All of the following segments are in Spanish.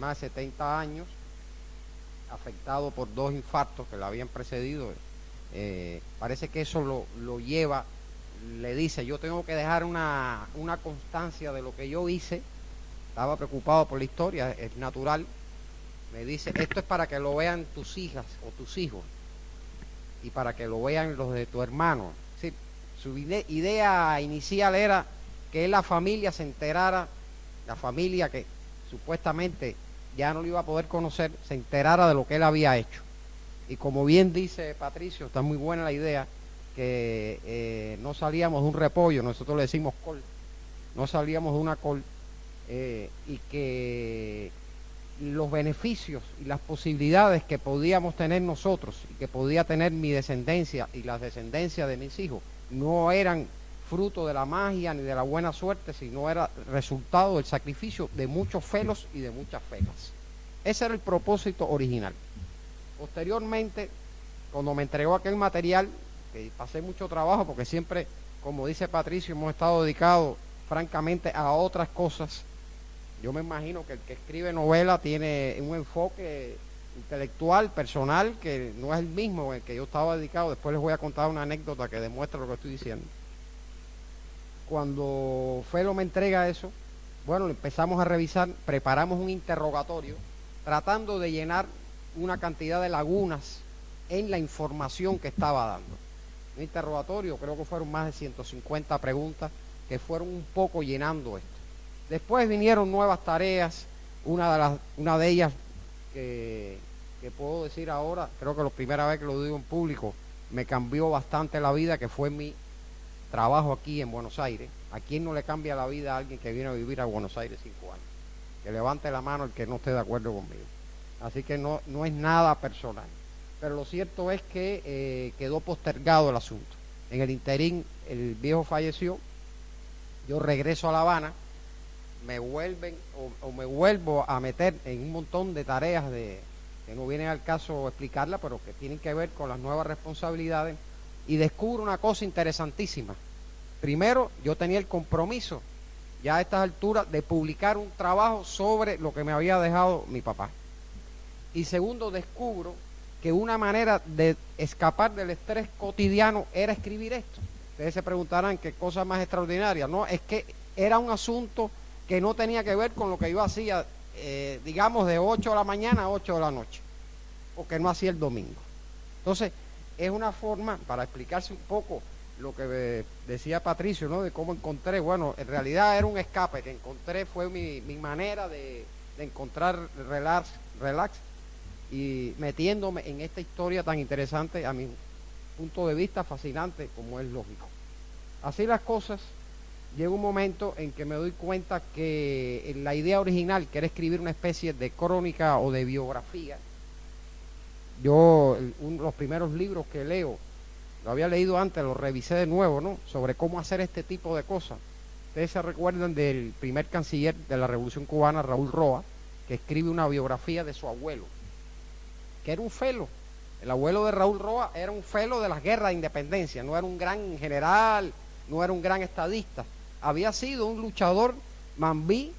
más de 70 años, afectado por 2 infartos que le habían precedido. Parece que eso lo lleva, le dice, yo tengo que dejar una constancia de lo que yo hice. Estaba preocupado por la historia, es natural. Me dice, esto es para que lo vean tus hijas o tus hijos y para que lo vean los de tu hermano. Sí, su idea inicial era que la familia se enterara, la familia que supuestamente ya no lo iba a poder conocer, se enterara de lo que él había hecho. Y como bien dice Patricio, está muy buena la idea, que no salíamos de un repollo, nosotros le decimos col, no salíamos de una col, y que los beneficios y las posibilidades que podíamos tener nosotros y que podía tener mi descendencia y la descendencia de mis hijos no eran fruto de la magia ni de la buena suerte, sino era resultado del sacrificio de muchos felos y de muchas felas. Ese era el propósito original. Posteriormente, cuando me entregó aquel material, que pasé mucho trabajo porque siempre, como dice Patricio, hemos estado dedicados francamente a otras cosas. Yo me imagino que el que escribe novela tiene un enfoque intelectual, personal, que no es el mismo en el que yo estaba dedicado. Después les voy a contar una anécdota que demuestra lo que estoy diciendo. Cuando Felo me entrega eso, bueno, empezamos a revisar, preparamos un interrogatorio, tratando de llenar una cantidad de lagunas en la información que estaba dando. Un interrogatorio, creo que fueron más de 150 preguntas que fueron un poco llenando esto. Después vinieron nuevas tareas, una de ellas que puedo decir ahora, creo que la primera vez que lo digo en público, me cambió bastante la vida, que fue mi trabajo aquí en Buenos Aires. ¿A quién no le cambia la vida a alguien que viene a vivir a Buenos Aires 5 años? Que levante la mano el que no esté de acuerdo conmigo. Así que no es nada personal. Pero lo cierto es que quedó postergado el asunto. En el interín, el viejo falleció, yo regreso a La Habana, me vuelven o me vuelvo a meter en un montón de tareas que no vienen al caso explicarla, pero que tienen que ver con las nuevas responsabilidades, y descubro una cosa interesantísima. Primero, yo tenía el compromiso, ya a estas alturas, de publicar un trabajo sobre lo que me había dejado mi papá. Y segundo, descubro que una manera de escapar del estrés cotidiano era escribir esto. Ustedes se preguntarán qué cosa más extraordinaria. No, es que era un asunto que no tenía que ver con lo que yo hacía, digamos, de 8 de la mañana a 8 de la noche, o que no hacía el domingo. Entonces, es una forma, para explicarse un poco lo que decía Patricio, ¿no? De cómo encontré, bueno, en realidad era un escape que encontré, fue mi manera de encontrar relax, y metiéndome en esta historia tan interesante, a mi punto de vista fascinante, como es lógico. Así las cosas, llega un momento en que me doy cuenta que la idea original, que era escribir una especie de crónica o de biografía, los primeros libros que leo, lo había leído antes, lo revisé de nuevo, ¿no? Sobre cómo hacer este tipo de cosas. Ustedes se recuerdan del primer canciller de la Revolución Cubana, Raúl Roa, que escribe una biografía de su abuelo, que era un felo. El abuelo de Raúl Roa era un felo de las guerras de independencia, no era un gran general, no era un gran estadista. Había sido un luchador mambí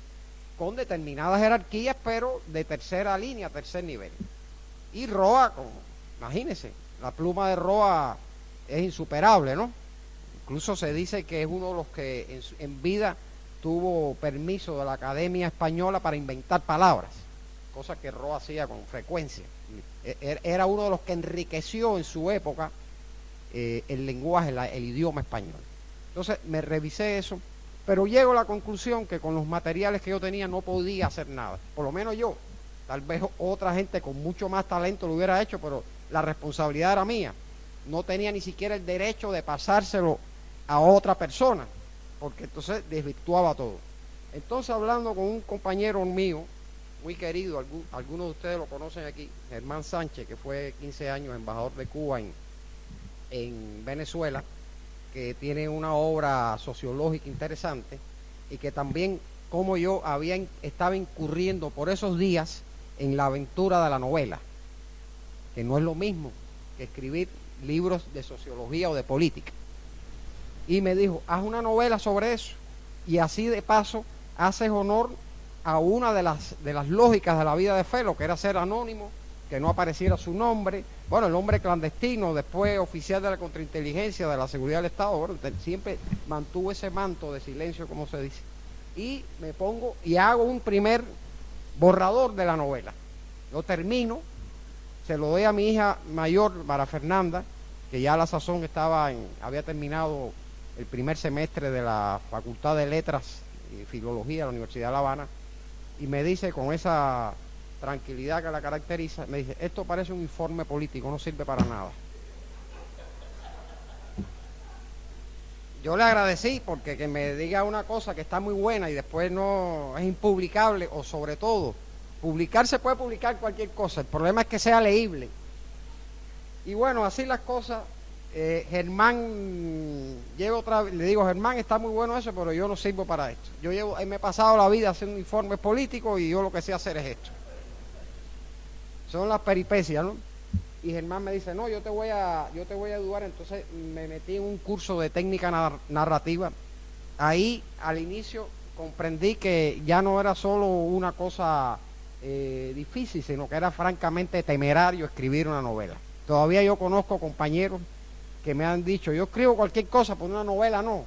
con determinadas jerarquías, pero de tercera línea, tercer nivel. Y Roa, imagínense, la pluma de Roa es insuperable, ¿no? Incluso se dice que es uno de los que en vida tuvo permiso de la Academia Española para inventar palabras, cosa que Roa hacía con frecuencia. Era uno de los que enriqueció en su época el lenguaje, el idioma español. Entonces me revisé eso, pero llego a la conclusión que con los materiales que yo tenía no podía hacer nada, por lo menos yo. Tal vez otra gente con mucho más talento lo hubiera hecho, pero la responsabilidad era mía. No tenía ni siquiera el derecho de pasárselo a otra persona, porque entonces desvirtuaba todo. Entonces, hablando con un compañero mío, muy querido, algunos de ustedes lo conocen aquí, Germán Sánchez, que fue 15 años embajador de Cuba en Venezuela, que tiene una obra sociológica interesante, y que también, como yo, estaba incurriendo por esos días en la aventura de la novela, que no es lo mismo que escribir libros de sociología o de política. Y me dijo, haz una novela sobre eso, y así de paso haces honor a una de las lógicas de la vida de Felo, que era ser anónimo, que no apareciera su nombre, bueno, el hombre clandestino, después oficial de la contrainteligencia, de la seguridad del Estado, bueno, siempre mantuvo ese manto de silencio, como se dice, y me pongo y hago un primer borrador de la novela. Lo termino, se lo doy a mi hija mayor, Mara Fernanda, que ya a la sazón había terminado el primer semestre de la Facultad de Letras y Filología de la Universidad de La Habana, y me dice con esa tranquilidad que la caracteriza, me dice: esto parece un informe político, no sirve para nada. Yo le agradecí, porque que me diga una cosa que está muy buena y después no es impublicable, o sobre todo, publicar, se puede publicar cualquier cosa, el problema es que sea leíble. Y bueno, así las cosas. Germán, le digo: Germán, está muy bueno eso, pero yo no sirvo para esto. Me he pasado la vida haciendo informes políticos y yo lo que sé hacer es esto. Son las peripecias, ¿no? Y Germán me dice: no, yo te voy a ayudar. Entonces me metí en un curso de técnica narrativa. Ahí, al inicio, comprendí que ya no era solo una cosa difícil, sino que era francamente temerario escribir una novela. Todavía yo conozco compañeros que me han dicho: yo escribo cualquier cosa, pero una novela no.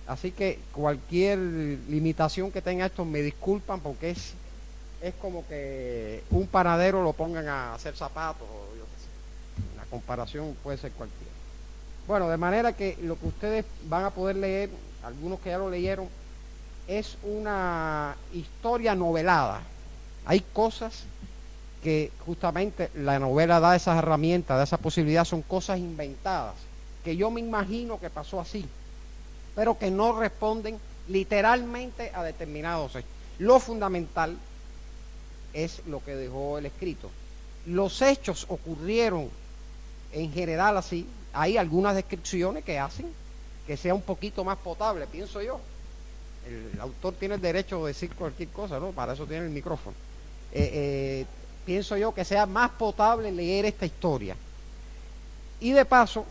Así que cualquier limitación que tenga esto, me disculpan, porque es como que un panadero lo pongan a hacer zapatos, o yo qué sé. La comparación puede ser cualquiera. Bueno, de manera que lo que ustedes van a poder leer, algunos que ya lo leyeron, es una historia novelada. Hay cosas que justamente la novela da esas herramientas, da esa posibilidad, son cosas inventadas, que yo me imagino que pasó así, pero que no responden literalmente a determinados hechos. Lo fundamental es lo que dejó el escrito. Los hechos ocurrieron en general así. Hay algunas descripciones que hacen que sea un poquito más potable, pienso yo. El autor tiene el derecho de decir cualquier cosa, ¿no? Para eso tiene el micrófono. Pienso yo que sea más potable leer esta historia. Y de paso,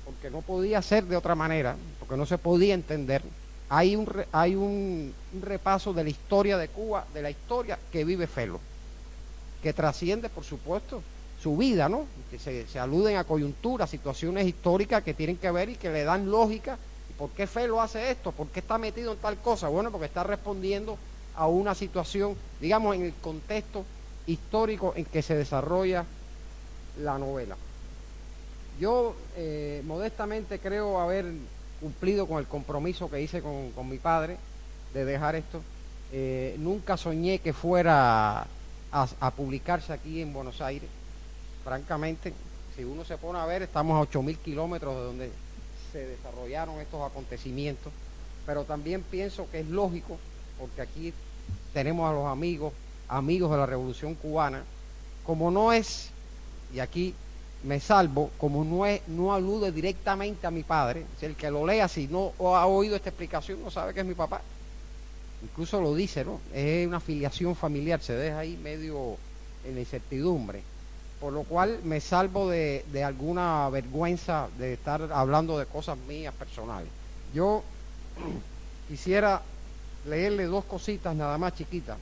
porque no podía ser de otra manera, porque no se podía entender, hay un repaso de la historia de Cuba, de la historia que vive Felo, que trasciende, por supuesto, su vida, ¿no? Que se aluden a coyunturas, situaciones históricas que tienen que ver y que le dan lógica. ¿Y por qué Felo hace esto? ¿Por qué está metido en tal cosa? Bueno, porque está respondiendo a una situación, digamos, en el contexto histórico en que se desarrolla la novela. Yo modestamente creo haber cumplido con el compromiso que hice con mi padre de dejar esto. Nunca soñé que fuera a publicarse aquí en Buenos Aires. Francamente, si uno se pone a ver, estamos a 8.000 kilómetros de donde se desarrollaron estos acontecimientos, pero también pienso que es lógico, porque aquí tenemos a los amigos de la Revolución Cubana, como no es, y aquí me salvo, como no alude directamente a mi padre, si el que lo lea, si no ha oído esta explicación, no sabe que es mi papá. Incluso lo dice, ¿no? Es una filiación familiar, se deja ahí medio en la incertidumbre. Por lo cual me salvo de alguna vergüenza de estar hablando de cosas mías personales. Yo quisiera leerle dos cositas nada más chiquitas,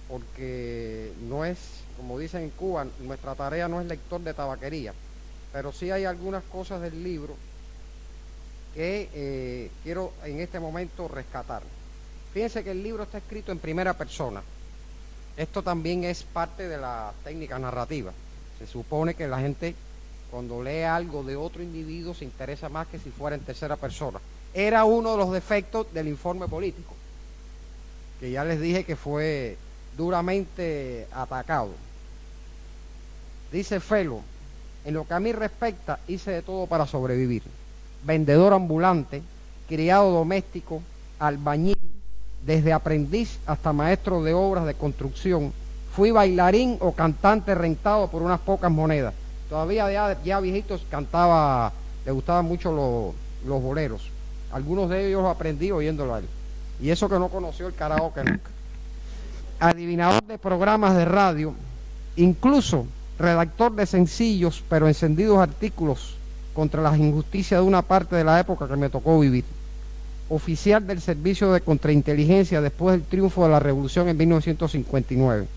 porque no es, como dicen en Cuba, nuestra tarea no es lector de tabaquería, pero sí hay algunas cosas del libro que quiero en este momento rescatar. Fíjense que el libro está escrito en primera persona. Esto también es parte de la técnica narrativa. Se supone que la gente, cuando lee algo de otro individuo, se interesa más que si fuera en tercera persona. Era uno de los defectos del informe político, que ya les dije que fue duramente atacado. Dice Felo: en lo que a mí respecta, hice de todo para sobrevivir. Vendedor ambulante, criado doméstico, albañil, desde aprendiz hasta maestro de obras de construcción. Fui bailarín o cantante rentado por unas pocas monedas. Todavía ya viejitos cantaba, le gustaban mucho los boleros. Algunos de ellos los aprendí oyéndolo a él. Y eso que no conoció el karaoke nunca. Adivinador de programas de radio, incluso redactor de sencillos pero encendidos artículos contra las injusticias de una parte de la época que me tocó vivir. oficial del Servicio de Contrainteligencia después del triunfo de la Revolución en 1959,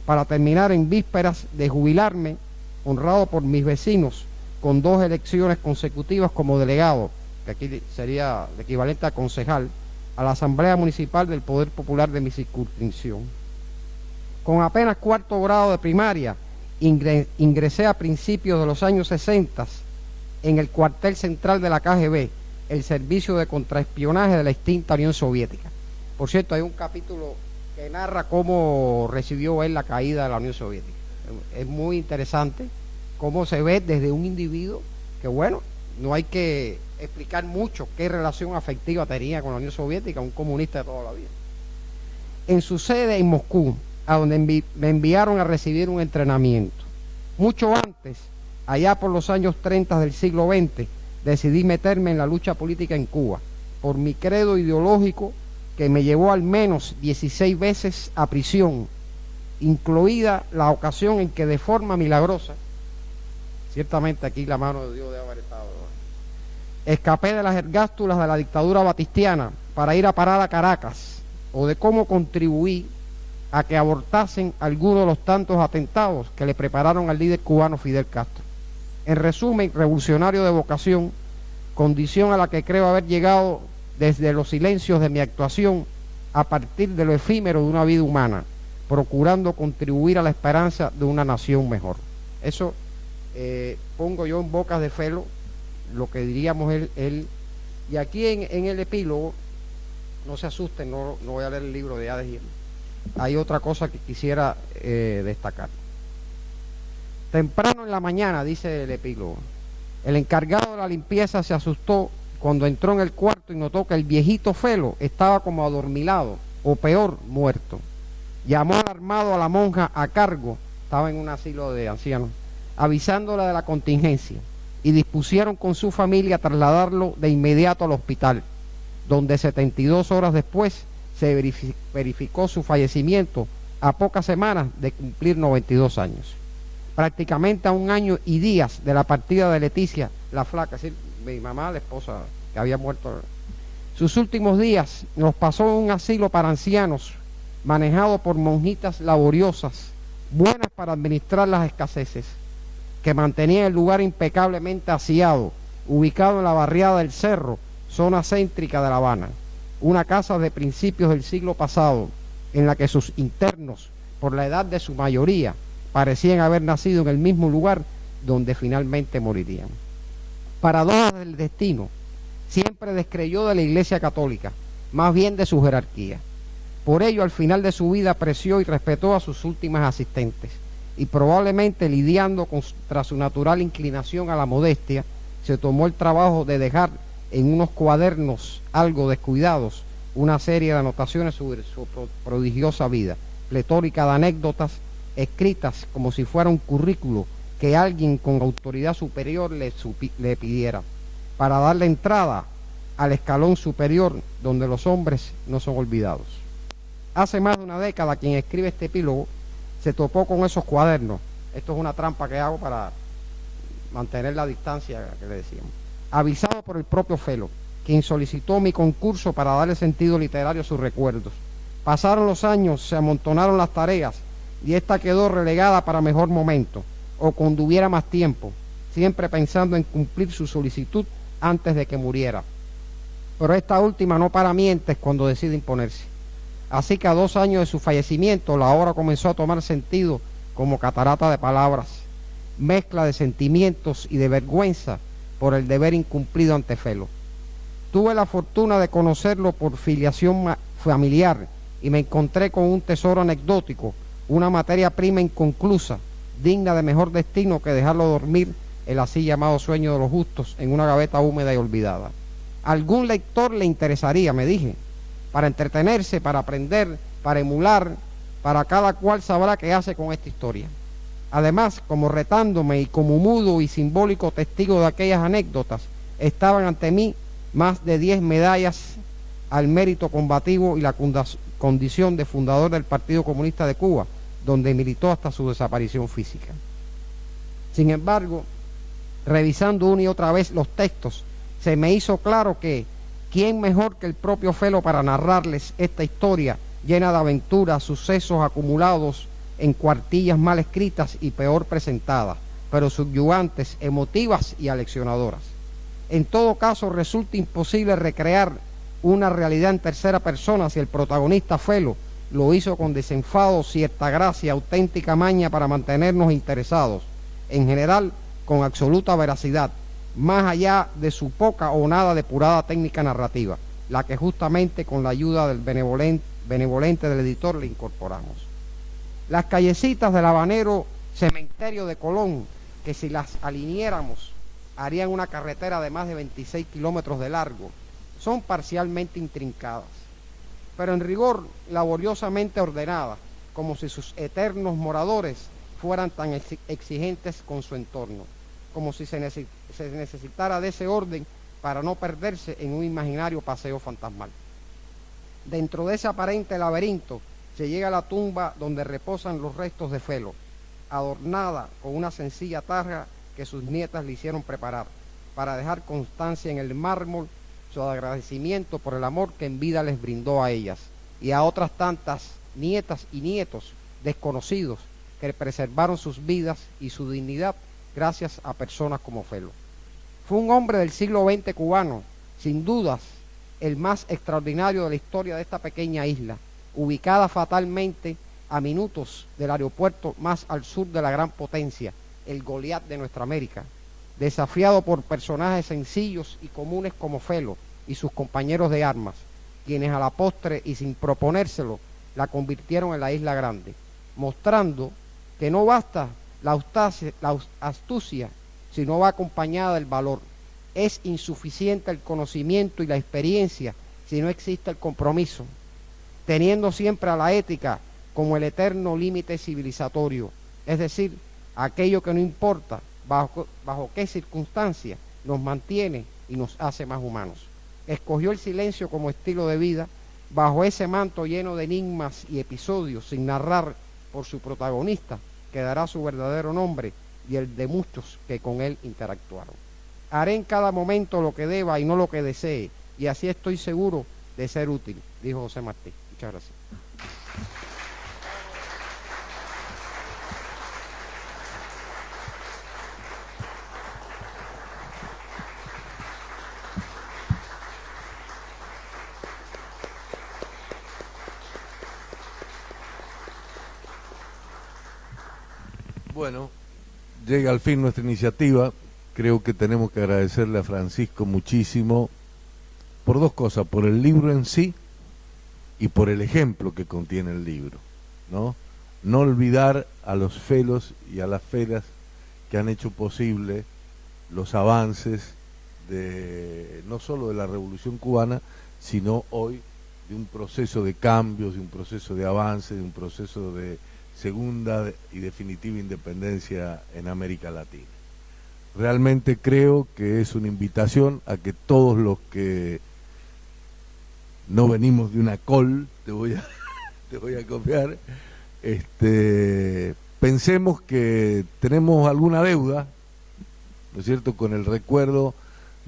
para terminar en vísperas de jubilarme, honrado por mis vecinos, con 2 elecciones consecutivas como delegado, que aquí sería el equivalente a concejal, a la Asamblea Municipal del Poder Popular de mi circunscripción. Con apenas 4º grado de primaria, ingresé a principios de los años 60 en el cuartel central de la KGB, el servicio de contraespionaje de la extinta Unión Soviética. Por cierto, hay un capítulo que narra cómo recibió él la caída de la Unión Soviética. Es muy interesante cómo se ve desde un individuo que, bueno, no hay que explicar mucho qué relación afectiva tenía con la Unión Soviética, un comunista de toda la vida. En su sede en Moscú, a donde me enviaron a recibir un entrenamiento. Mucho antes, allá por los años 30 del siglo XX, decidí meterme en la lucha política en Cuba, por mi credo ideológico que me llevó al menos 16 veces a prisión, incluida la ocasión en que de forma milagrosa, ciertamente aquí la mano de Dios debe haber estado, escapé de las ergástulas de la dictadura batistiana para ir a parar a Caracas, o de cómo contribuí a que abortasen algunos de los tantos atentados que le prepararon al líder cubano Fidel Castro. En resumen, revolucionario de vocación, condición a la que creo haber llegado desde los silencios de mi actuación a partir de lo efímero de una vida humana, procurando contribuir a la esperanza de una nación mejor. Eso pongo yo en bocas de Felo, lo que diríamos él. Y aquí en el epílogo, no se asusten, no voy a leer el libro de Hades y hay otra cosa que quisiera destacar. Temprano en la mañana, dice el epílogo, el encargado de la limpieza se asustó cuando entró en el cuarto y notó que el viejito Felo estaba como adormilado, o peor, muerto. Llamó alarmado a la monja a cargo, estaba en un asilo de ancianos, avisándola de la contingencia, y dispusieron con su familia trasladarlo de inmediato al hospital, donde 72 horas después se verificó su fallecimiento a pocas semanas de cumplir 92 años. Prácticamente a 1 año y días de la partida de Leticia, la flaca, es decir, mi mamá, la esposa que había muerto. Sus últimos días los pasó en un asilo para ancianos, manejado por monjitas laboriosas, buenas para administrar las escaseces, que mantenían el lugar impecablemente aseado, ubicado en la barriada del Cerro, zona céntrica de La Habana, una casa de principios del siglo pasado, en la que sus internos, por la edad de su mayoría, parecían haber nacido en el mismo lugar donde finalmente morirían. Paradoja del destino, siempre descreyó de la Iglesia Católica, más bien de su jerarquía. Por ello, al final de su vida apreció y respetó a sus últimas asistentes, y probablemente lidiando contra su natural inclinación a la modestia, se tomó el trabajo de dejar en unos cuadernos algo descuidados una serie de anotaciones sobre su prodigiosa vida, pletórica de anécdotas escritas como si fuera un currículo que alguien con autoridad superior le pidiera, para darle entrada al escalón superior donde los hombres no son olvidados. Hace más de una década quien escribe este epílogo se topó con esos cuadernos. Esto es una trampa que hago para mantener la distancia que le decíamos. Avisado por el propio Felo, quien solicitó mi concurso para darle sentido literario a sus recuerdos. Pasaron los años, se amontonaron las tareas y esta quedó relegada para mejor momento, o cuando hubiera más tiempo, siempre pensando en cumplir su solicitud antes de que muriera. Pero esta última no para mientes cuando decide imponerse. Así que a 2 años de su fallecimiento, la obra comenzó a tomar sentido como catarata de palabras, mezcla de sentimientos y de vergüenza por el deber incumplido ante Felo. Tuve la fortuna de conocerlo por filiación familiar y me encontré con un tesoro anecdótico, una materia prima inconclusa, digna de mejor destino que dejarlo dormir el así llamado sueño de los justos en una gaveta húmeda y olvidada. Algún lector le interesaría, me dije, para entretenerse, para aprender, para emular, para cada cual sabrá qué hace con esta historia. Además, como retándome y como mudo y simbólico testigo de aquellas anécdotas, estaban ante mí más de 10 medallas al mérito combativo y la condición de fundador del Partido Comunista de Cuba, donde militó hasta su desaparición física. Sin embargo, revisando una y otra vez los textos, se me hizo claro que ¿Quién mejor que el propio Felo para narrarles esta historia llena de aventuras, sucesos acumulados en cuartillas mal escritas y peor presentadas, pero subyugantes, emotivas y aleccionadoras? En todo caso, resulta imposible recrear una realidad en tercera persona si el protagonista Felo lo hizo con desenfado, cierta gracia, auténtica maña para mantenernos interesados, en general con absoluta veracidad, más allá de su poca o nada depurada técnica narrativa, la que justamente con la ayuda del benevolente del editor le incorporamos. Las callecitas del habanero cementerio de Colón, que si las alineáramos harían una carretera de más de 26 kilómetros de largo, son parcialmente intrincadas, pero en rigor laboriosamente ordenadas, como si sus eternos moradores fueran tan exigentes con su entorno, como si se necesitara de ese orden para no perderse en un imaginario paseo fantasmal. Dentro de ese aparente laberinto se llega a la tumba donde reposan los restos de Felo, adornada con una sencilla tarja que sus nietas le hicieron preparar, para dejar constancia en el mármol su agradecimiento por el amor que en vida les brindó a ellas y a otras tantas nietas y nietos desconocidos que preservaron sus vidas y su dignidad gracias a personas como Felo. Fue un hombre del siglo XX cubano, sin dudas el más extraordinario de la historia de esta pequeña isla, ubicada fatalmente a minutos del aeropuerto más al sur de la gran potencia, el Goliat de nuestra América, desafiado por personajes sencillos y comunes como Felo y sus compañeros de armas, quienes a la postre y sin proponérselo la convirtieron en la isla grande, mostrando que no basta la astucia si no va acompañada del valor. Es insuficiente el conocimiento y la experiencia si no existe el compromiso, teniendo siempre a la ética como el eterno límite civilizatorio, es decir, aquello que no importa bajo qué circunstancia nos mantiene y nos hace más humanos. Escogió el silencio como estilo de vida, bajo ese manto lleno de enigmas y episodios, sin narrar por su protagonista, que dará su verdadero nombre y el de muchos que con él interactuaron. Haré en cada momento lo que deba y no lo que desee, y así estoy seguro de ser útil, dijo José Martí. Muchas gracias. Bueno, llega al fin nuestra iniciativa. Creo que tenemos que agradecerle a Francisco muchísimo por dos cosas, por el libro en sí y por el ejemplo que contiene el libro, ¿no? No olvidar a los felos y a las felas que han hecho posible los avances de no solo de la Revolución Cubana, sino hoy de un proceso de cambios, de un proceso de avance, de un proceso de segunda y definitiva independencia en América Latina. Realmente creo que es una invitación a que todos los que no venimos de una col, te voy a copiar, pensemos que tenemos alguna deuda, ¿no es cierto?, con el recuerdo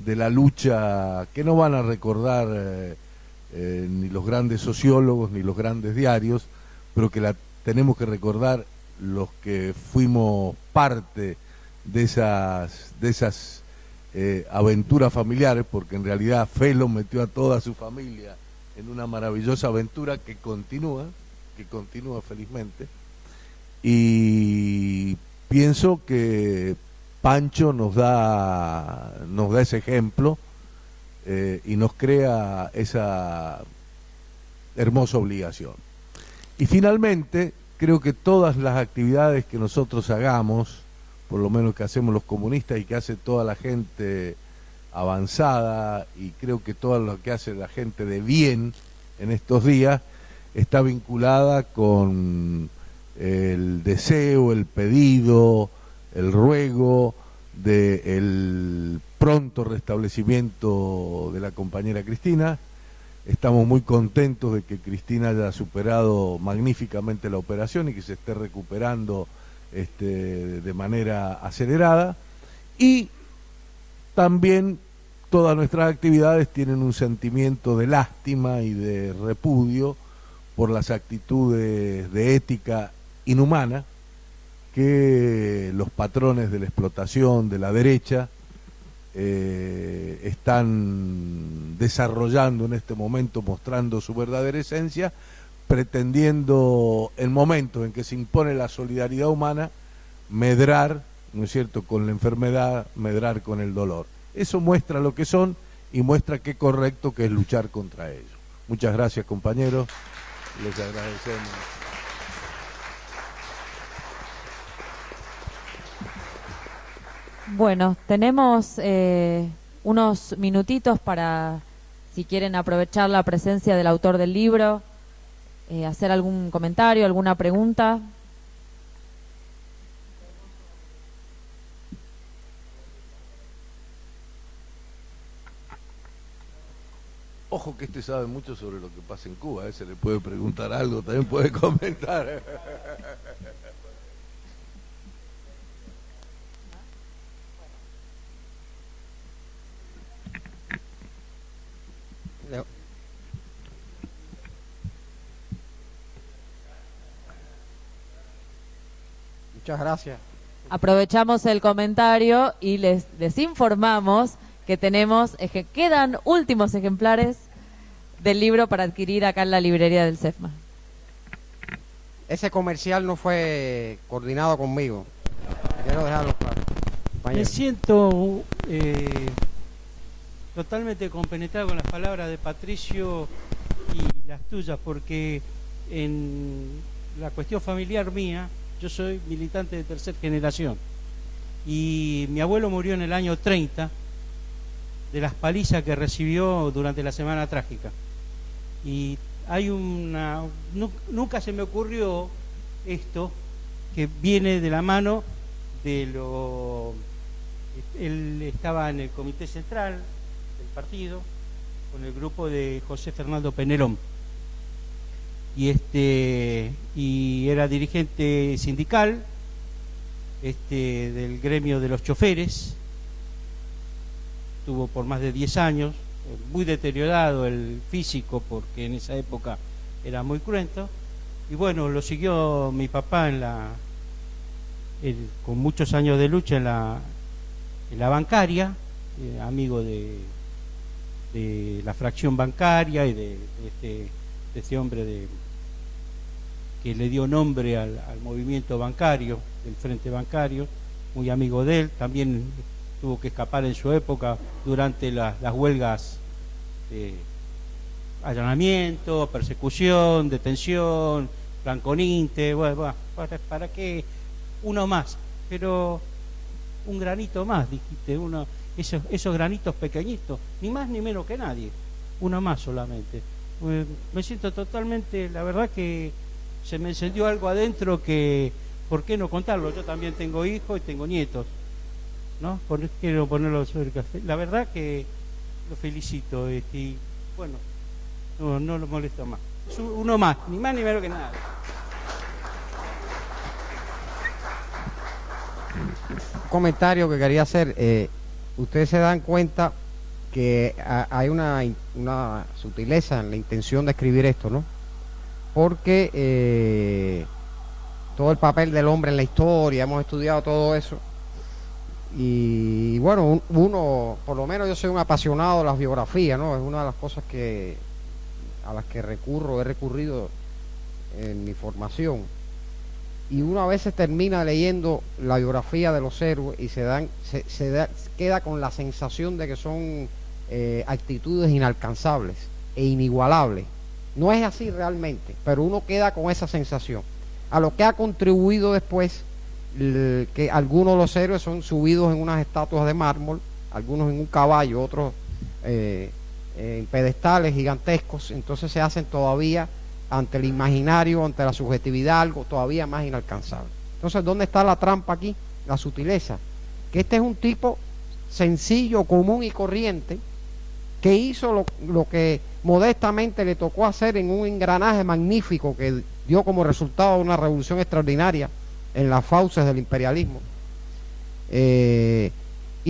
de la lucha que no van a recordar ni los grandes sociólogos ni los grandes diarios, pero que la tenemos que recordar los que fuimos parte de esas aventuras familiares, porque en realidad Felo metió a toda su familia en una maravillosa aventura que continúa felizmente, y pienso que Pancho nos da ese ejemplo y nos crea esa hermosa obligación. Y finalmente, creo que todas las actividades que nosotros hagamos, por lo menos que hacemos los comunistas y que hace toda la gente avanzada, y creo que todo lo que hace la gente de bien en estos días, está vinculada con el deseo, el pedido, el ruego del pronto restablecimiento de la compañera Cristina. Estamos muy contentos de que Cristina haya superado magníficamente la operación y que se esté recuperando de manera acelerada, y también todas nuestras actividades tienen un sentimiento de lástima y de repudio por las actitudes de ética inhumana que los patrones de la explotación de la derecha están desarrollando en este momento, mostrando su verdadera esencia, pretendiendo en momentos en que se impone la solidaridad humana medrar, ¿no es cierto?, con la enfermedad, medrar con el dolor. Eso muestra lo que son y muestra qué correcto que es luchar contra ellos. Muchas gracias, compañeros, les agradecemos. Bueno, tenemos unos minutitos para, si quieren aprovechar la presencia del autor del libro, hacer algún comentario, alguna pregunta. Ojo que este sabe mucho sobre lo que pasa en Cuba, se le puede preguntar algo, también puede comentar. Muchas gracias. Aprovechamos el comentario y les informamos que quedan últimos ejemplares del libro para adquirir acá en la librería del CEFMA. Ese comercial no fue coordinado conmigo. Quiero dejarlo claro. Me siento totalmente compenetrado con las palabras de Patricio y las tuyas, porque en la cuestión familiar mía, yo soy militante de tercera generación y mi abuelo murió en el año 30 de las palizas que recibió durante la Semana Trágica. Y hay nunca se me ocurrió esto, que viene de la mano de él estaba en el comité central del partido con el grupo de José Fernando Penelón y era dirigente sindical del gremio de los choferes. Tuvo por más de 10 años, muy deteriorado el físico porque en esa época era muy cruento, y bueno, lo siguió mi papá con muchos años de lucha en la bancaria, amigo de la fracción bancaria y de este hombre que le dio nombre al movimiento bancario, del Frente Bancario, muy amigo de él. También tuvo que escapar en su época durante las huelgas de allanamiento, persecución, detención, plan con Inte, bueno, ¿para qué? Uno más, pero un granito más, dijiste, esos granitos pequeñitos, ni más ni menos que nadie, uno más solamente. Me siento totalmente, la verdad que se me encendió algo adentro que, ¿por qué no contarlo? Yo también tengo hijos y tengo nietos, ¿no? Quiero ponerlo sobre el café. La verdad que lo felicito, y bueno, no lo molesto más. Es uno más, ni más ni menos que nada. Un comentario que quería hacer. Ustedes se dan cuenta que hay una sutileza en la intención de escribir esto, ¿no? Porque todo el papel del hombre en la historia, hemos estudiado todo eso. Y bueno, uno, por lo menos yo soy un apasionado de las biografías, ¿no? Es una de las cosas a las que he recurrido en mi formación. Y uno a veces termina leyendo la biografía de los héroes y queda con la sensación de que son actitudes inalcanzables e inigualables. No es así realmente, pero uno queda con esa sensación. A lo que ha contribuido después, que algunos de los héroes son subidos en unas estatuas de mármol, algunos en un caballo, otros en pedestales gigantescos, entonces se hacen todavía ante el imaginario, ante la subjetividad, algo todavía más inalcanzable. Entonces, ¿dónde está la trampa aquí? La sutileza. Que este es un tipo sencillo, común y corriente, que hizo lo que modestamente le tocó hacer en un engranaje magnífico que dio como resultado una revolución extraordinaria en las fauces del imperialismo. Y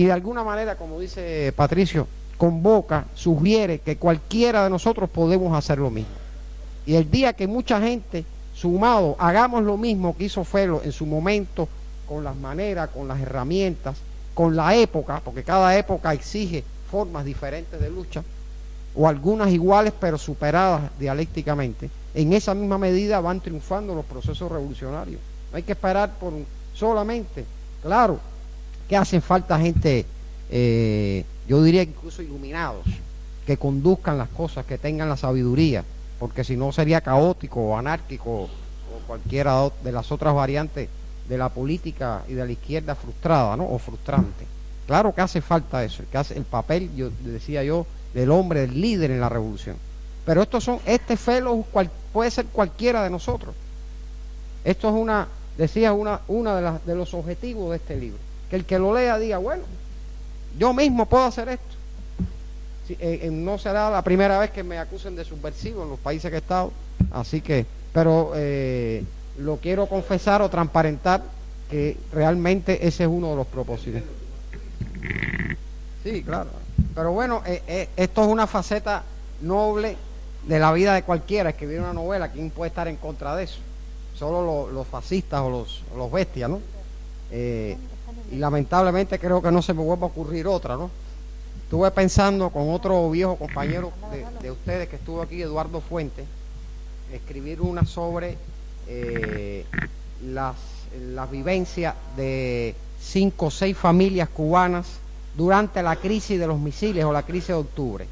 de alguna manera, como dice Patricio, convoca, sugiere que cualquiera de nosotros podemos hacer lo mismo. Y el día que mucha gente, sumado, hagamos lo mismo que hizo Felo en su momento, con las maneras, con las herramientas, con la época, porque cada época exige formas diferentes de lucha, o algunas iguales pero superadas dialécticamente, en esa misma medida van triunfando los procesos revolucionarios. No hay que esperar por solamente, claro, que hacen falta gente, yo diría incluso iluminados, que conduzcan las cosas, que tengan la sabiduría, porque si no sería caótico o anárquico o cualquiera de las otras variantes de la política y de la izquierda frustrada, ¿no? O frustrante. Claro que hace falta eso, que hace el papel, yo decía yo, del hombre, del líder en la revolución. Pero este Felo puede ser cualquiera de nosotros. Esto es decía una de los objetivos de este libro, que el que lo lea diga, bueno, yo mismo puedo hacer esto. No será la primera vez que me acusen de subversivo en los países que he estado, así que, pero lo quiero confesar o transparentar que realmente ese es uno de los propósitos. Sí, claro. Pero bueno, esto es una faceta noble de la vida de cualquiera. Escribir una novela, ¿quién puede estar en contra de eso? Solo los fascistas o los bestias, ¿no? Y lamentablemente creo que no se me vuelve a ocurrir otra, ¿no? Estuve pensando con otro viejo compañero de ustedes que estuvo aquí, Eduardo Fuentes, escribir una sobre las vivencias de 5 o 6 familias cubanas durante la crisis de los misiles o la crisis de octubre.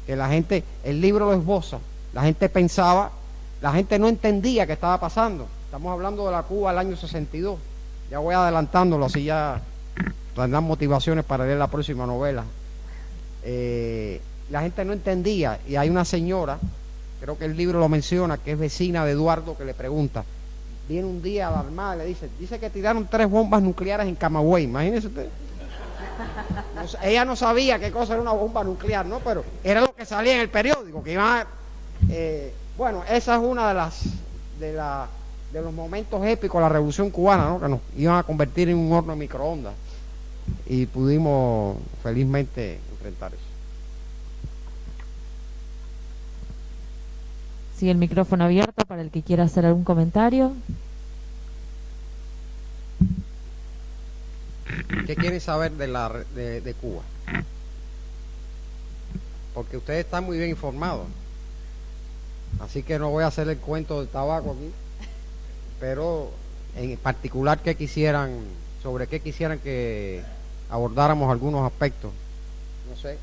Que la gente, el libro lo esboza, la gente pensaba, la gente no entendía qué estaba pasando. Estamos hablando de la Cuba del año 62. Ya voy adelantándolo, así ya tendrán motivaciones para leer la próxima novela. La gente no entendía, y hay una señora, creo que el libro lo menciona, que es vecina de Eduardo, que le pregunta, viene un día alarmada, le dice que tiraron 3 bombas nucleares en Camagüey, imagínense usted. Ella no sabía qué cosa era una bomba nuclear, ¿no? Pero era lo que salía en el periódico, que iban a, bueno, esa es una de los momentos épicos de la Revolución Cubana, ¿no? Que nos iban a convertir en un horno de microondas, y pudimos felizmente enfrentar eso. Sigue el micrófono abierto para el que quiera hacer algún comentario. ¿Qué quieren saber de Cuba? Porque ustedes están muy bien informados, así que no voy a hacer el cuento del tabaco aquí, pero en particular sobre qué quisieran que abordáramos algunos aspectos, no sé.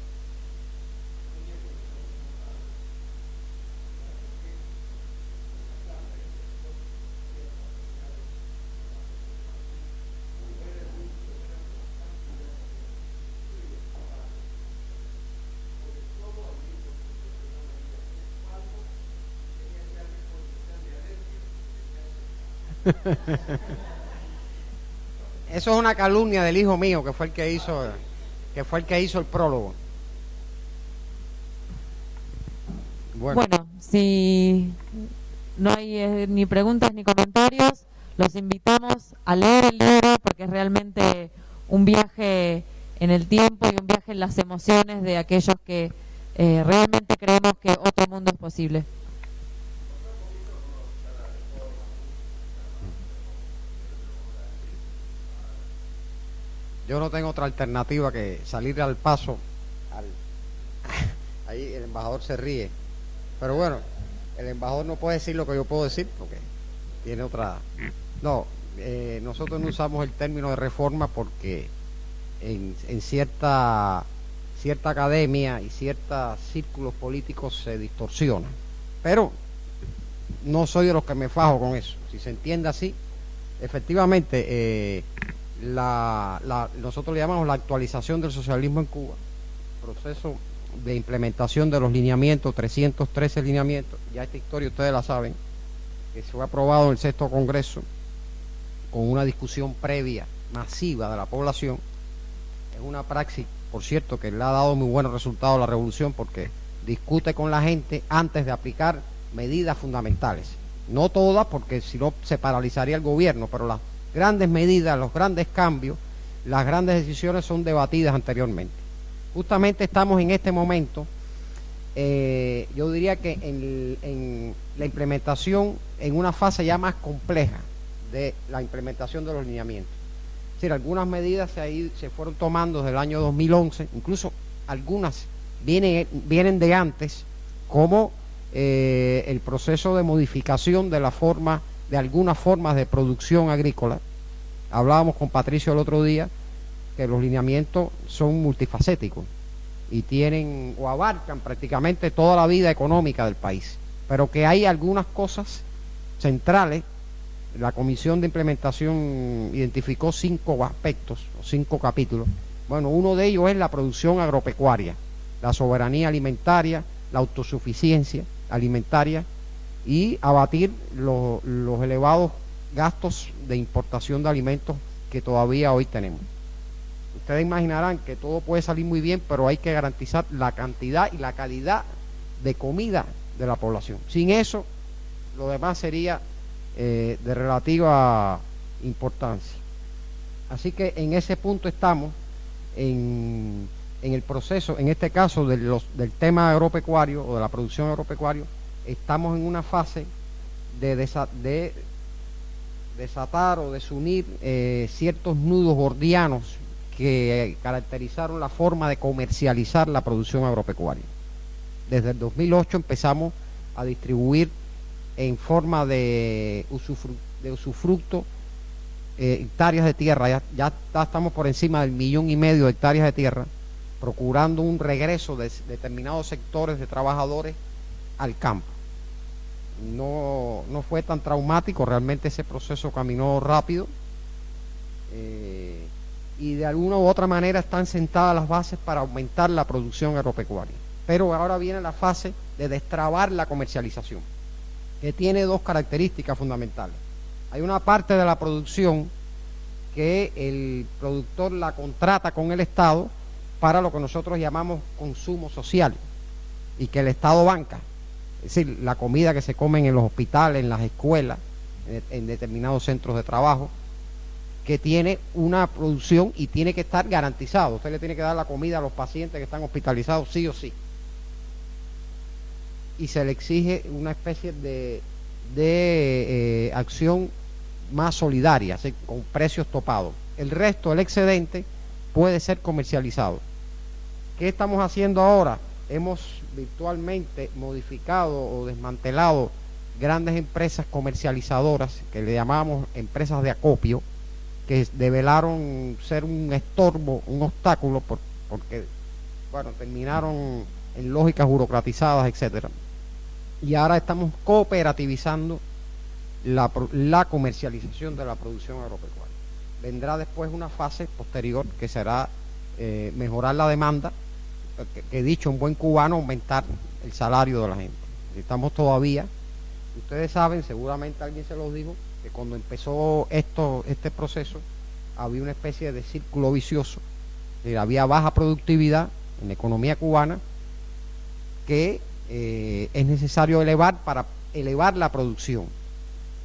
Eso es una calumnia del hijo mío, que fue el que hizo el prólogo. Bueno, si no hay ni preguntas ni comentarios, los invitamos a leer el libro, porque es realmente un viaje en el tiempo y un viaje en las emociones de aquellos que realmente creemos que otro mundo es posible. Yo no tengo otra alternativa que salir al paso. Ahí el embajador se ríe. Pero bueno, el embajador no puede decir lo que yo puedo decir porque tiene otra... No, nosotros no usamos el término de reforma porque en cierta academia y ciertos círculos políticos se distorsiona. Pero no soy de los que me fajo con eso. Si se entiende así, efectivamente... nosotros le llamamos la actualización del socialismo en Cuba, proceso de implementación de los lineamientos, 313 lineamientos, ya esta historia ustedes la saben, que se fue aprobado en el 6º Congreso con una discusión previa masiva de la población. Es una praxis, por cierto, que le ha dado muy buenos resultados a la revolución, porque discute con la gente antes de aplicar medidas fundamentales, no todas, porque si no se paralizaría el gobierno, pero las grandes medidas, los grandes cambios, las grandes decisiones son debatidas anteriormente. Justamente estamos en este momento, yo diría que en la implementación, en una fase ya más compleja de la implementación de los lineamientos. Es decir, algunas medidas se fueron tomando desde el año 2011, incluso algunas vienen de antes, como el proceso de modificación de algunas formas de producción agrícola. Hablábamos con Patricio el otro día que los lineamientos son multifacéticos y tienen o abarcan prácticamente toda la vida económica del país, pero que hay algunas cosas centrales. La Comisión de Implementación identificó 5 aspectos, o 5 capítulos. Bueno, uno de ellos es la producción agropecuaria, la soberanía alimentaria, la autosuficiencia alimentaria y abatir los elevados gastos de importación de alimentos que todavía hoy tenemos. Ustedes imaginarán que todo puede salir muy bien, pero hay que garantizar la cantidad y la calidad de comida de la población. Sin eso, lo demás sería de relativa importancia. Así que en ese punto estamos en el proceso, en este caso del tema agropecuario o de la producción agropecuaria. Estamos en una fase de desatar o desunir ciertos nudos gordianos que caracterizaron la forma de comercializar la producción agropecuaria. Desde el 2008 empezamos a distribuir en forma de usufructo hectáreas de tierra. Ya estamos por encima del 1,5 millones de hectáreas de tierra, procurando un regreso de determinados sectores de trabajadores al campo. No fue tan traumático, realmente ese proceso caminó rápido, y de alguna u otra manera están sentadas las bases para aumentar la producción agropecuaria. Pero ahora viene la fase de destrabar la comercialización, que tiene 2 características fundamentales. Hay una parte de la producción que el productor la contrata con el Estado para lo que nosotros llamamos consumo social y que el Estado banca. Es decir, la comida que se comen en los hospitales, en las escuelas, en determinados centros de trabajo, que tiene una producción y tiene que estar garantizado. Usted le tiene que dar la comida a los pacientes que están hospitalizados sí o sí. Y se le exige una especie de acción más solidaria, ¿sí?, con precios topados. El resto, el excedente, puede ser comercializado. ¿Qué estamos haciendo ahora? Hemos virtualmente modificado o desmantelado grandes empresas comercializadoras, que le llamamos empresas de acopio, que develaron ser un estorbo, un obstáculo, porque bueno, terminaron en lógicas burocratizadas, etcétera. Y ahora estamos cooperativizando la comercialización de la producción agropecuaria. Vendrá después una fase posterior que será mejorar la demanda, que dicho en buen cubano, aumentar el salario de la gente. Estamos todavía, ustedes saben, seguramente alguien se los dijo, que cuando empezó este proceso había una especie de círculo vicioso, había baja productividad en la economía cubana que es necesario elevar para elevar la producción.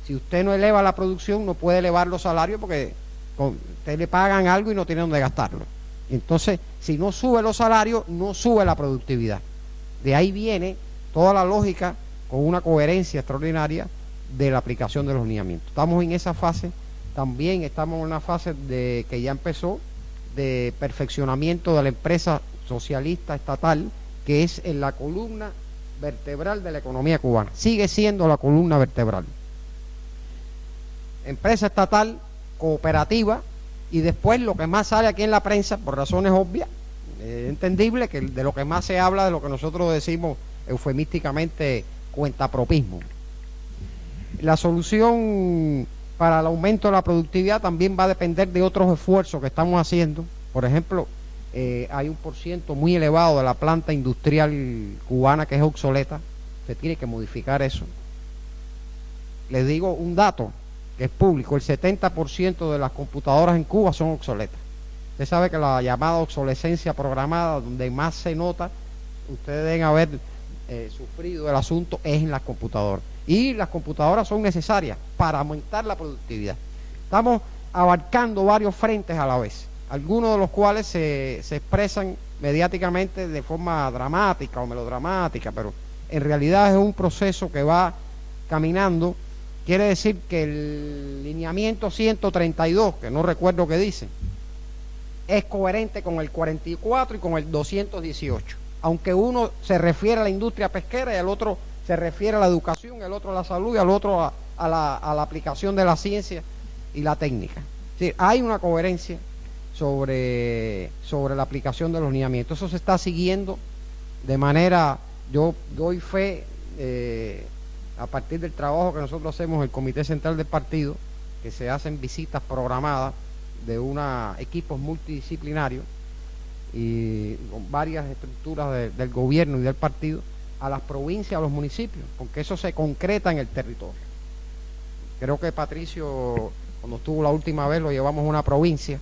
Si usted no eleva la producción, no puede elevar los salarios, porque usted le pagan algo y no tiene dónde gastarlo. Entonces, si no sube los salarios, no sube la productividad. De ahí viene toda la lógica, con una coherencia extraordinaria, de la aplicación de los lineamientos. Estamos en esa fase. También estamos en una fase que ya empezó, de perfeccionamiento de la empresa socialista estatal, que es en la columna vertebral de la economía cubana. Sigue siendo la columna vertebral. Empresa estatal, cooperativa, y después lo que más sale aquí en la prensa, por razones obvias, entendible, que de lo que más se habla, de lo que nosotros decimos eufemísticamente cuentapropismo. La solución para el aumento de la productividad también va a depender de otros esfuerzos que estamos haciendo. Por ejemplo, hay un % muy elevado de la planta industrial cubana que es obsoleta. Se tiene que modificar eso. Les digo un dato que es público: el 70% de las computadoras en Cuba son obsoletas. Usted sabe que la llamada obsolescencia programada, donde más se nota, ustedes deben haber sufrido el asunto, es en las computadoras. Y las computadoras son necesarias para aumentar la productividad. Estamos abarcando varios frentes a la vez. algunos de los cuales se expresan mediáticamente de forma dramática o melodramática, pero en realidad es un proceso que va caminando. Quiere decir que el lineamiento 132, que no recuerdo qué dice, es coherente con el 44 y con el 218, aunque uno se refiere a la industria pesquera y el otro se refiere a la educación, el otro a la salud y el otro a la aplicación de la ciencia y la técnica. Es decir, hay una coherencia sobre la aplicación de los lineamientos. Eso se está siguiendo de manera, yo doy fe, a partir del trabajo que nosotros hacemos en el Comité Central del Partido, que se hacen visitas programadas de equipos multidisciplinarios y con varias estructuras del gobierno y del partido a las provincias, a los municipios, porque eso se concreta en el territorio. Creo que Patricio, cuando estuvo la última vez, lo llevamos a una provincia,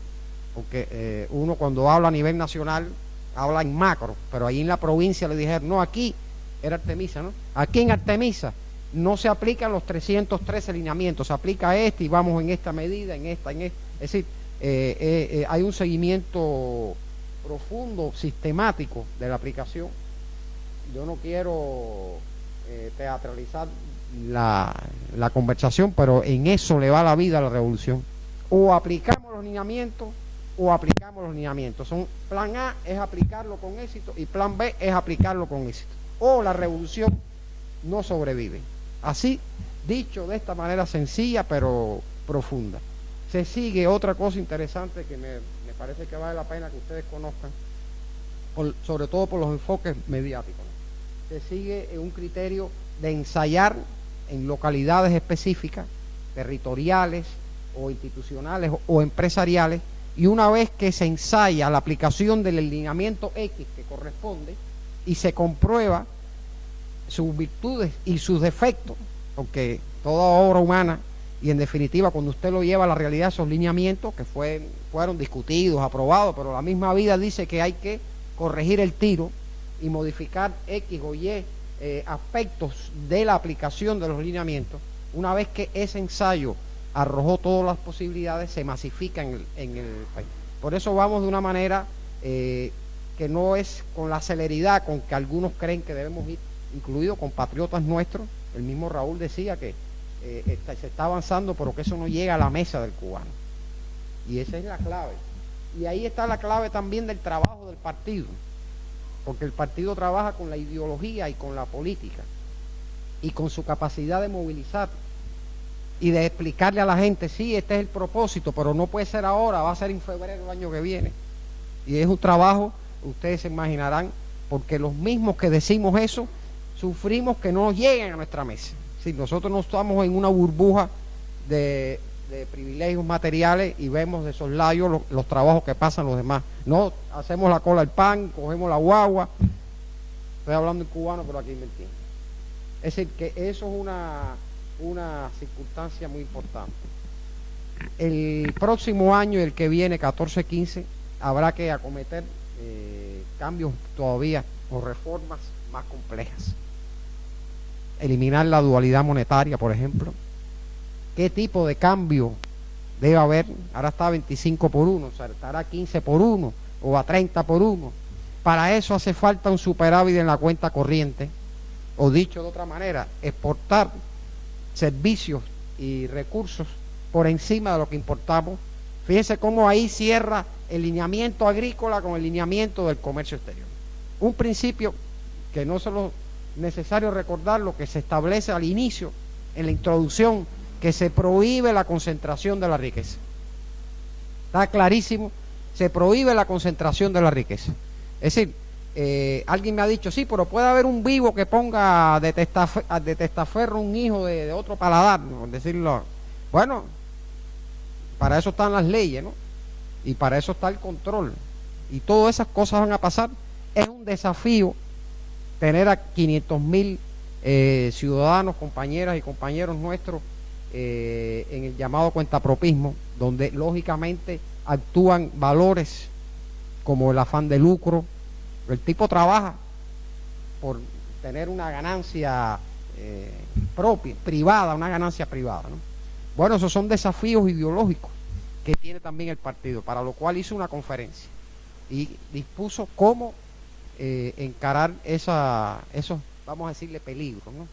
porque uno cuando habla a nivel nacional habla en macro, pero ahí en la provincia le dijeron, no, aquí era Artemisa, ¿no? Aquí en Artemisa no se aplican los 313 lineamientos, se aplica este y vamos en esta medida, en esta. Es decir, hay un seguimiento profundo, sistemático de la aplicación. Yo no quiero teatralizar la conversación, pero en eso le va la vida a la revolución. O aplicamos los lineamientos o aplicamos los lineamientos. Plan A es aplicarlo con éxito y plan B es aplicarlo con éxito. O la revolución no sobrevive. Así, dicho de esta manera sencilla pero profunda. Se sigue otra cosa interesante que me parece que vale la pena que ustedes conozcan, sobre todo por los enfoques mediáticos, ¿no? Se sigue un criterio de ensayar en localidades específicas, territoriales o institucionales o empresariales, y una vez que se ensaya la aplicación del lineamiento X que corresponde y se comprueba sus virtudes y sus defectos, porque toda obra humana, y en definitiva cuando usted lo lleva a la realidad, esos lineamientos que fueron discutidos, aprobados, pero la misma vida dice que hay que corregir el tiro y modificar X o Y aspectos de la aplicación de los lineamientos. Una vez que ese ensayo arrojó todas las posibilidades, se masifica en el país. Por eso vamos de una manera que no es con la celeridad con que algunos creen que debemos ir, incluidos compatriotas nuestros. El mismo Raúl decía que se está avanzando, pero que eso no llega a la mesa del cubano. Y esa es la clave. Y ahí está la clave también del trabajo del partido, porque el partido trabaja con la ideología y con la política y con su capacidad de movilizar y de explicarle a la gente, sí, este es el propósito, pero no puede ser ahora, va a ser en febrero del año que viene. Y es un trabajo, ustedes se imaginarán, porque los mismos que decimos eso sufrimos que no lleguen a nuestra mesa. Si nosotros no estamos en una burbuja de privilegios materiales y vemos de soslayo los trabajos que pasan los demás. No hacemos la cola al pan, cogemos la guagua. Estoy hablando en cubano, pero aquí me entienden. Es decir, que eso es una circunstancia muy importante. El próximo año y el que viene, 14-15, habrá que acometer cambios todavía o reformas más complejas. Eliminar la dualidad monetaria, por ejemplo. ¿Qué tipo de cambio debe haber? Ahora está a 25 por 1, o sea, estará a 15 por 1 o a 30 por 1. Para eso hace falta un superávit en la cuenta corriente, o dicho de otra manera, exportar servicios y recursos por encima de lo que importamos. Fíjense cómo ahí cierra el lineamiento agrícola con el lineamiento del comercio exterior. Un principio que no solo es necesario recordar, lo que se establece al inicio, en la introducción, que se prohíbe la concentración de la riqueza. Está clarísimo, se prohíbe la concentración de la riqueza. Es decir, alguien me ha dicho, sí, pero puede haber un vivo que ponga de testaferro un hijo de otro paladar, ¿no? Por decirlo. Bueno, para eso están las leyes, ¿no? Y para eso está el control. Y todas esas cosas van a pasar. Es un desafío tener a 500.000 ciudadanos, compañeras y compañeros nuestros en el llamado cuentapropismo, donde lógicamente actúan valores como el afán de lucro. El tipo trabaja por tener una ganancia propia, privada, una ganancia privada, ¿no? Bueno, esos son desafíos ideológicos que tiene también el partido, para lo cual hizo una conferencia y dispuso cómo encarar esos, vamos a decirle, peligros, ¿no?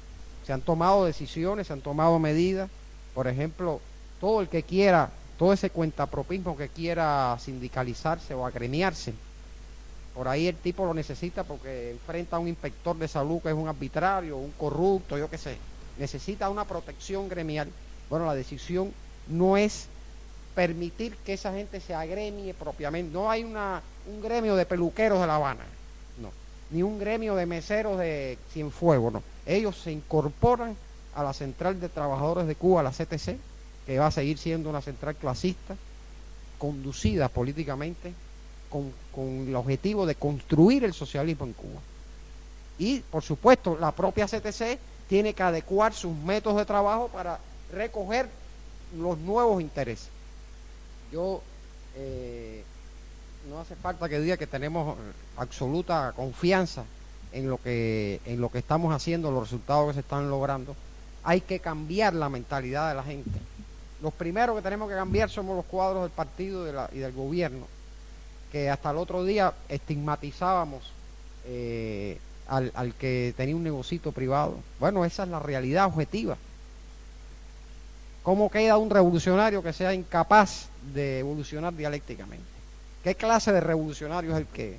Se han tomado decisiones, se han tomado medidas. Por ejemplo, todo el que quiera, todo ese cuentapropismo que quiera sindicalizarse o agremiarse, por ahí el tipo lo necesita porque enfrenta a un inspector de salud que es un arbitrario, un corrupto, yo qué sé. Necesita una protección gremial. Bueno, la decisión no es permitir que esa gente se agremie propiamente. No hay un gremio de peluqueros de La Habana, no, ni un gremio de meseros de Cienfuegos, no. Ellos se incorporan a la Central de Trabajadores de Cuba, la CTC, que va a seguir siendo una central clasista, conducida políticamente con el objetivo de construir el socialismo en Cuba. Y, por supuesto, la propia CTC tiene que adecuar sus métodos de trabajo para recoger los nuevos intereses. Yo, no hace falta que diga que tenemos absoluta confianza en lo que estamos haciendo, los resultados que se están logrando. Hay que cambiar la mentalidad de la gente. Los primeros que tenemos que cambiar somos los cuadros del partido y del gobierno, que hasta el otro día estigmatizábamos al que tenía un negocito privado. Bueno, esa es la realidad objetiva. ¿Cómo queda un revolucionario que sea incapaz de evolucionar dialécticamente? ¿Qué clase de revolucionario es el que,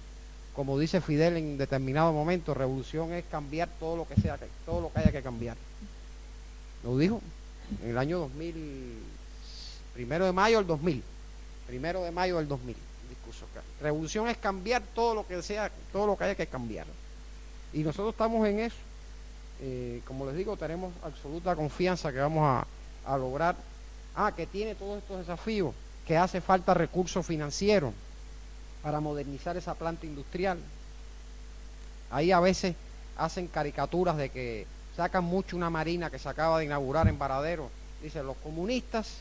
como dice Fidel en determinado momento, revolución es cambiar todo lo que sea, todo lo que haya que cambiar? Lo dijo en el año 2000, 1 de mayo del 2000, 1 de mayo del 2000, discurso. Revolución es cambiar todo lo que sea, todo lo que haya que cambiar. Y nosotros estamos en eso. Como les digo, tenemos absoluta confianza que vamos a lograr, que tiene todos estos desafíos, que hace falta recursos financieros para modernizar esa planta industrial. Ahí a veces hacen caricaturas de que sacan mucho una marina que se acaba de inaugurar en Varadero. Dicen los comunistas,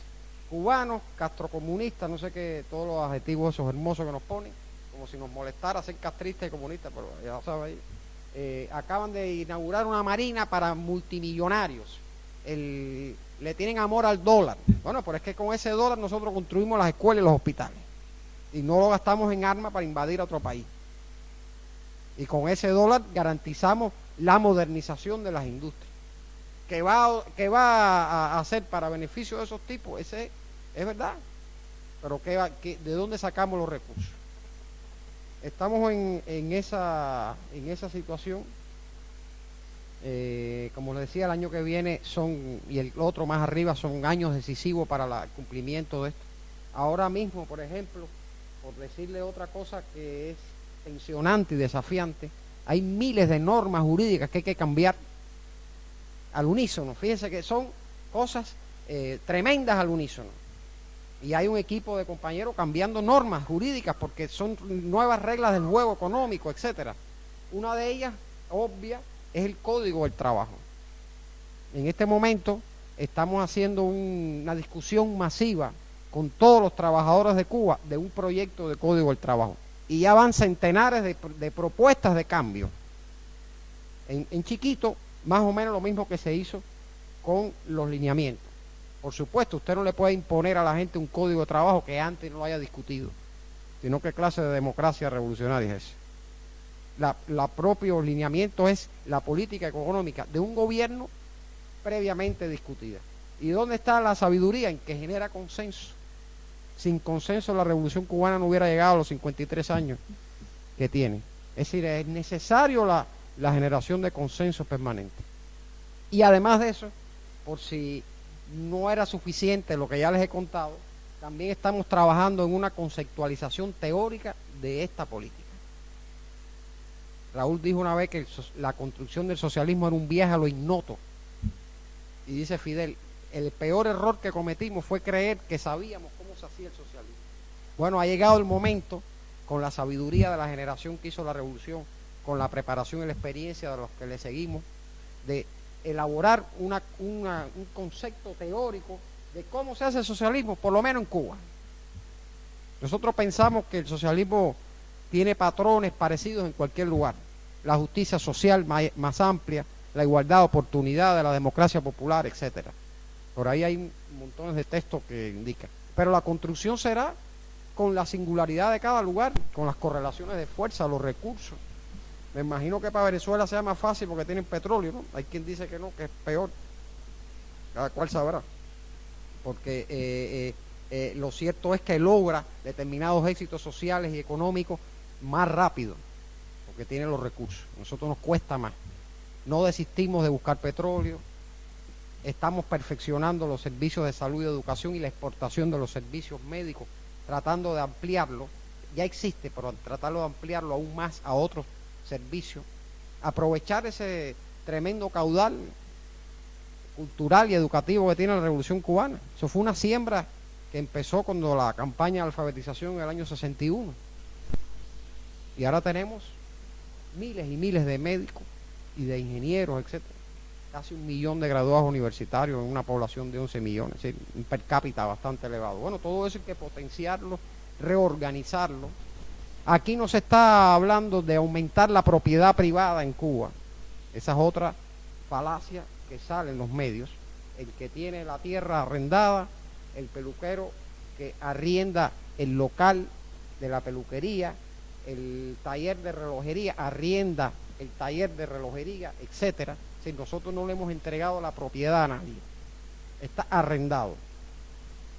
cubanos, castrocomunistas, no sé qué, todos los adjetivos esos hermosos que nos ponen, como si nos molestara ser castristas y comunistas, pero ya sabes, acaban de inaugurar una marina para multimillonarios. Le tienen amor al dólar. Bueno, pero es que con ese dólar nosotros construimos las escuelas y los hospitales. Y no lo gastamos en armas para invadir a otro país. Y con ese dólar garantizamos la modernización de las industrias. ¿Qué va a hacer para beneficio de esos tipos? Ese es verdad. Pero ¿de dónde sacamos los recursos? Estamos en esa situación. Como les decía, el año que viene y el otro más arriba son años decisivos para el cumplimiento de esto. Ahora mismo, por ejemplo, por decirle otra cosa que es tensionante y desafiante, hay miles de normas jurídicas que hay que cambiar al unísono. Fíjense que son cosas tremendas al unísono. Y hay un equipo de compañeros cambiando normas jurídicas porque son nuevas reglas del juego económico, etcétera. Una de ellas, obvia, es el Código del Trabajo. En este momento estamos haciendo una discusión masiva con todos los trabajadores de Cuba de un proyecto de Código del Trabajo. Y ya van centenares de propuestas de cambio. En chiquito, más o menos lo mismo que se hizo con los lineamientos. Por supuesto, usted no le puede imponer a la gente un código de trabajo que antes no lo haya discutido, sino qué clase de democracia revolucionaria es esa. La propio lineamiento es la política económica de un gobierno previamente discutida. ¿Y dónde está la sabiduría? En que genera consenso. Sin consenso la revolución cubana no hubiera llegado a los 53 años que tiene. Es decir, es necesario la generación de consenso permanente. Y además de eso, por si no era suficiente lo que ya les he contado, también estamos trabajando en una conceptualización teórica de esta política. Raúl dijo una vez que la construcción del socialismo era un viaje a lo ignoto. Y dice Fidel, el peor error que cometimos fue creer que sabíamos cómo se hacía el socialismo. Bueno, ha llegado el momento, con la sabiduría de la generación que hizo la revolución, con la preparación y la experiencia de los que le seguimos, de elaborar un concepto teórico de cómo se hace el socialismo, por lo menos en Cuba. Nosotros pensamos que el socialismo tiene patrones parecidos en cualquier lugar. La justicia social más amplia, la igualdad de oportunidades, la democracia popular, etcétera. Por ahí hay montones de textos que indican. pero la construcción será con la singularidad de cada lugar, con las correlaciones de fuerza, los recursos. Me imagino que para Venezuela sea más fácil porque tienen petróleo, ¿no? Hay quien dice que no, que es peor. Cada cual sabrá. Porque lo cierto es que logra determinados éxitos sociales y económicos más rápido, porque tiene los recursos. A nosotros nos cuesta más. No desistimos de buscar petróleo. Estamos perfeccionando los servicios de salud y educación y la exportación de los servicios médicos, tratando de ampliarlo. Ya existe, pero tratarlo de ampliarlo aún más a otros servicios. Aprovechar ese tremendo caudal cultural y educativo que tiene la Revolución Cubana. Eso fue una siembra que empezó cuando la campaña de alfabetización en el año 61. Y ahora tenemos miles y miles de médicos y de ingenieros, etcétera. Casi 1 millón de graduados universitarios en una población de 11 millones, es decir, un per cápita bastante elevado. Bueno, todo eso hay que potenciarlo, reorganizarlo. Aquí no se está hablando de aumentar la propiedad privada en Cuba. Esa es otra falacia que sale en los medios. El que tiene la tierra arrendada, el peluquero que arrienda el local de la peluquería, el taller de relojería arrienda el taller de relojería, etcétera. Si nosotros no le hemos entregado la propiedad a nadie, está arrendado.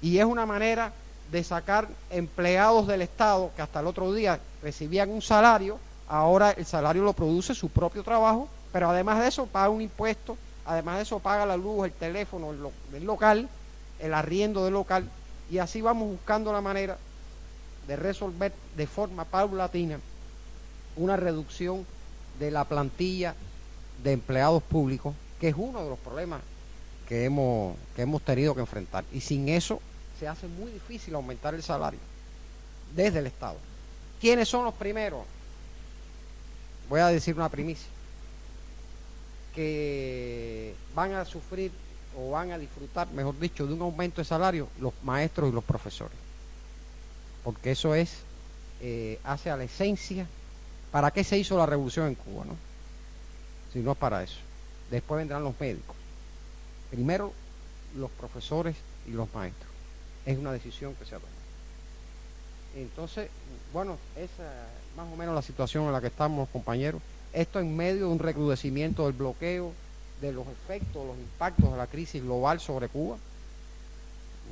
Y es una manera de sacar empleados del Estado que hasta el otro día recibían un salario, ahora el salario lo produce su propio trabajo, pero además de eso paga un impuesto, además de eso paga la luz, el teléfono del local, el arriendo del local, y así vamos buscando la manera de resolver de forma paulatina una reducción de la plantilla de empleados públicos, que es uno de los problemas que hemos tenido que enfrentar. Y sin eso se hace muy difícil aumentar el salario desde el Estado. ¿Quiénes son los primeros? Voy a decir una primicia, que van a sufrir o van a disfrutar, mejor dicho, de un aumento de salario los maestros y los profesores. Porque eso es, hace a la esencia, ¿para qué se hizo la revolución en Cuba, no? Si no es para eso. Después vendrán los médicos. Primero los profesores y los maestros. Es una decisión que se ha tomado. Entonces, bueno, esa es más o menos la situación en la que estamos, compañeros. Esto en medio de un recrudecimiento del bloqueo, de los efectos, los impactos de la crisis global sobre Cuba.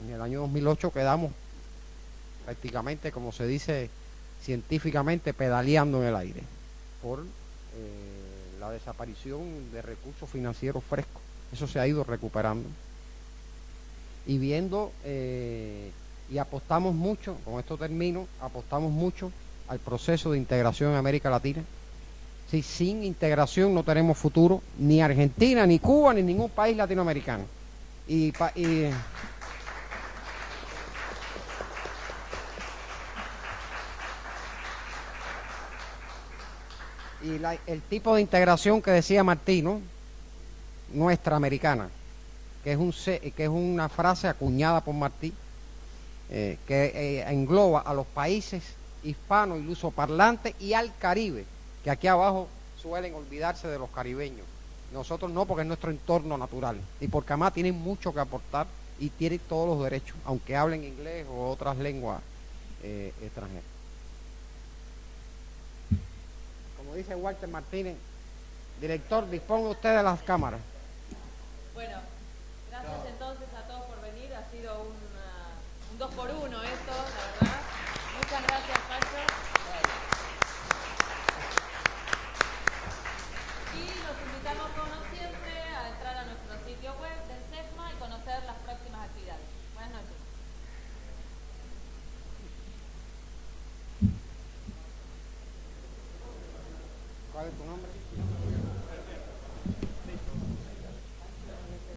En el año 2008 quedamos prácticamente, como se dice científicamente, pedaleando en el aire por la desaparición de recursos financieros frescos. Eso se ha ido recuperando. Y viendo, y apostamos mucho, con esto termino, apostamos mucho al proceso de integración en América Latina. Sí, sin integración no tenemos futuro, ni Argentina, ni Cuba, ni ningún país latinoamericano. Y el tipo de integración que decía Martí, ¿no? Nuestra americana, que es una frase acuñada por Martí, que engloba a los países hispanos y lusoparlantes y al Caribe, que aquí abajo suelen olvidarse de los caribeños. Nosotros no, porque es nuestro entorno natural y porque además tienen mucho que aportar y tienen todos los derechos, aunque hablen inglés o otras lenguas extranjeras. Como dice Walter Martínez, director, disponga usted de las cámaras. Bueno, gracias entonces a todos por venir. Ha sido un 2 por 1 esto, la verdad. Muchas gracias, Pancho. Y los invitamos, como siempre, a entrar a nuestro sitio web del SEGMA y conocer las próximas actividades. Buenas noches. ¿Cuál es tu nombre?